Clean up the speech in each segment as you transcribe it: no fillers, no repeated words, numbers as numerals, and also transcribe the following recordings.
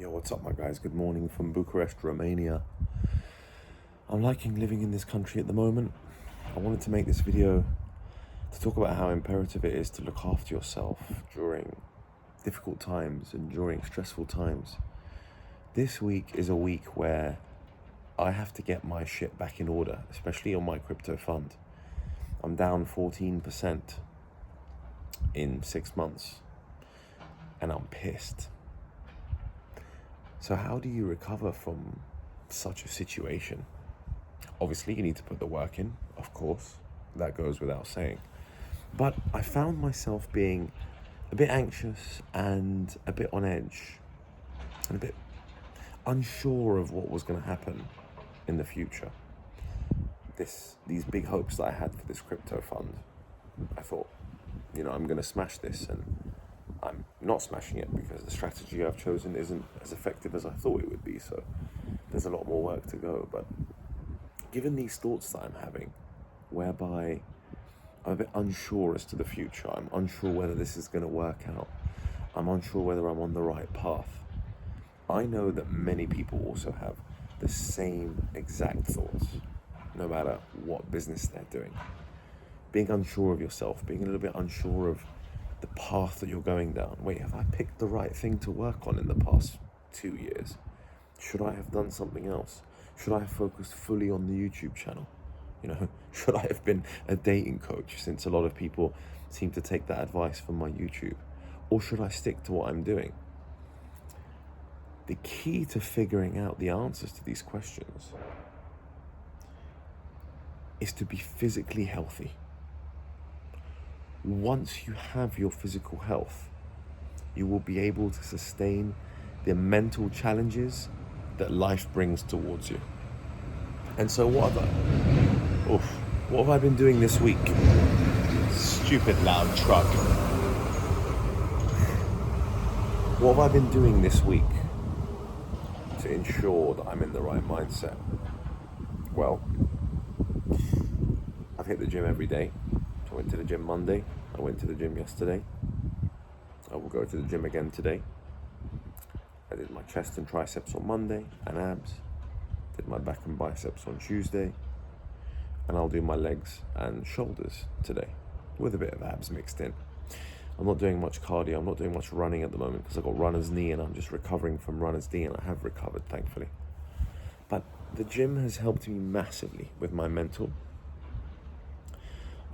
Yo, what's up, my guys? Good morning from Bucharest, Romania. I'm liking living in this country at the moment. I wanted to make this video to talk about how imperative it is to look after yourself during difficult times and during stressful times. This week is a week where I have to get my shit back in order, especially on my crypto fund. I'm down 14% in 6 months, and I'm pissed. So how do you recover from such a situation? Obviously, you need to put the work in, of course. That goes without saying. But I found myself being a bit anxious and a bit on edge and a bit unsure of what was going to happen in the future. These big hopes that I had for this crypto fund, I thought, I'm going to smash this, and I'm not smashing it because the strategy I've chosen isn't as effective as I thought it would be, so there's a lot more work to go. But given these thoughts that I'm having, whereby I'm a bit unsure as to the future, I'm unsure whether this is going to work out, I'm unsure whether I'm on the right path, I know that many people also have the same exact thoughts, no matter what business they're doing. Being unsure of yourself, being a little bit unsure of the path that you're going down. Wait, have I picked the right thing to work on in the past 2 years? Should I have done something else? Should I have focused fully on the YouTube channel? Should I have been a dating coach, since a lot of people seem to take that advice from my YouTube? Or should I stick to what I'm doing? The key to figuring out the answers to these questions is to be physically healthy. Once you have your physical health, you will be able to sustain the mental challenges that life brings towards you. And so what have I been doing this week? Stupid loud truck. What have I been doing this week to ensure that I'm in the right mindset? Well, I've hit the gym every day. I went to the gym Monday, I went to the gym yesterday, I will go to the gym again today. I did my chest and triceps on Monday, and abs, did my back and biceps on Tuesday, and I'll do my legs and shoulders today, with a bit of abs mixed in. I'm not doing much cardio, I'm not doing much running at the moment because I've got runner's knee and I'm just recovering from runner's knee, and I have recovered, thankfully. But the gym has helped me massively with my mental.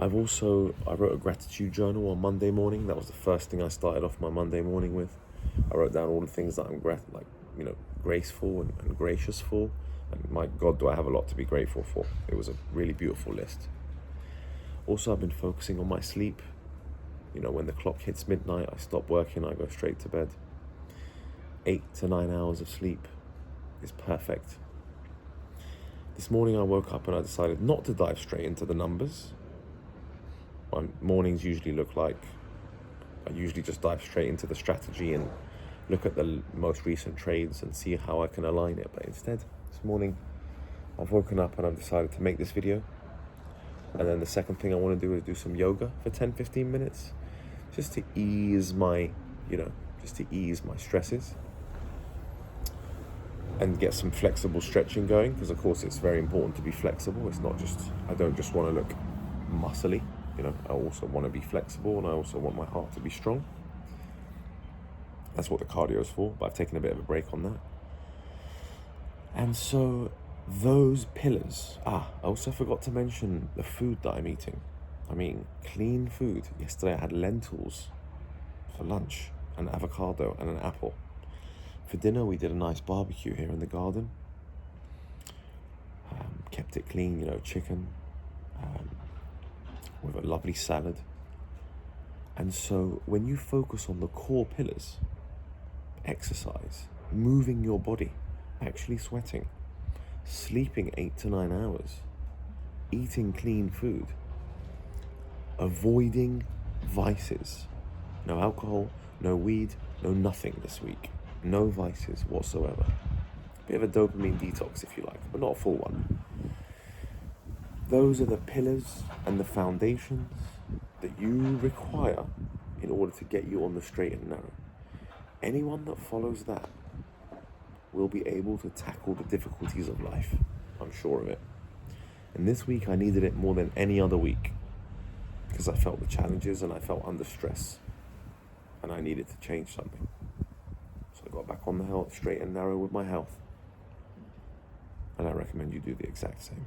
I wrote a gratitude journal on Monday morning. That was the first thing I started off my Monday morning with. I wrote down all the things that I'm graceful and gracious for. And my God, do I have a lot to be grateful for. It was a really beautiful list. Also, I've been focusing on my sleep. When the clock hits midnight, I stop working, I go straight to bed. 8 to 9 hours of sleep is perfect. This morning I woke up and I decided not to dive straight into the numbers. My mornings usually look like I usually just dive straight into the strategy and look at the most recent trades and see how I can align it. But instead, this morning, I've woken up and I've decided to make this video. And then the second thing I want to do is do some yoga for 10-15 minutes, just to ease my stresses and get some flexible stretching going, because of course it's very important to be flexible. It's not just, I don't just want to look muscly. I also want to be flexible, and I also want my heart to be strong. That's what the cardio is for, but I've taken a bit of a break on that. And so those pillars, I also forgot to mention the food that I'm eating. I'm eating clean food. Yesterday I had lentils for lunch, an avocado and an apple. For dinner we did a nice barbecue here in the garden. Kept it clean, chicken, with a lovely salad. And so when you focus on the core pillars, exercise, moving your body, actually sweating, sleeping 8 to 9 hours, eating clean food, avoiding vices, no alcohol, no weed, no nothing this week, no vices whatsoever. Bit of a dopamine detox if you like, but not a full one. Those are the pillars and the foundations that you require in order to get you on the straight and narrow. Anyone that follows that we'll be able to tackle the difficulties of life. I'm sure of it. And this week I needed it more than any other week because I felt the challenges and I felt under stress and I needed to change something. So I got back on the straight and narrow with my health. And I recommend you do the exact same.